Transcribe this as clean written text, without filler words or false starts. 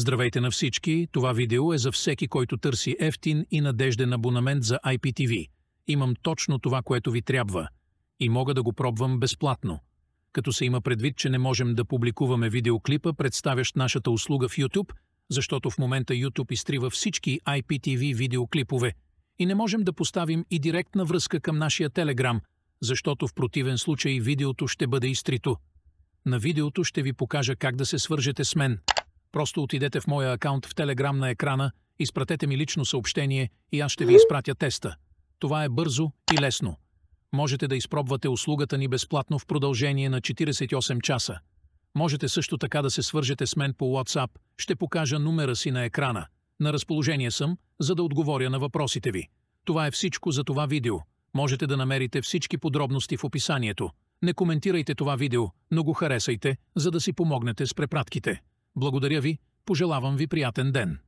Здравейте на всички, това видео е за всеки, който търси евтин и надежден абонамент за IPTV. Имам точно това, което ви трябва. И мога да го пробвам безплатно. Като се има предвид, че не можем да публикуваме видеоклипа, представящ нашата услуга в YouTube, защото в момента YouTube изтрива всички IPTV видеоклипове. И не можем да поставим и директна връзка към нашия Telegram, защото в противен случай видеото ще бъде изтрито. На видеото ще ви покажа как да се свържете с мен. Просто отидете в моя акаунт в Telegram на екрана, изпратете ми лично съобщение и аз ще ви изпратя теста. Това е бързо и лесно. Можете да изпробвате услугата ни безплатно в продължение на 48 часа. Можете също така да се свържете с мен по WhatsApp, ще покажа номера си на екрана. На разположение съм, за да отговоря на въпросите ви. Това е всичко за това видео. Можете да намерите всички подробности в описанието. Не коментирайте това видео, но го харесайте, за да си помогнете с препратките. Благодаря ви, пожелавам ви приятен ден.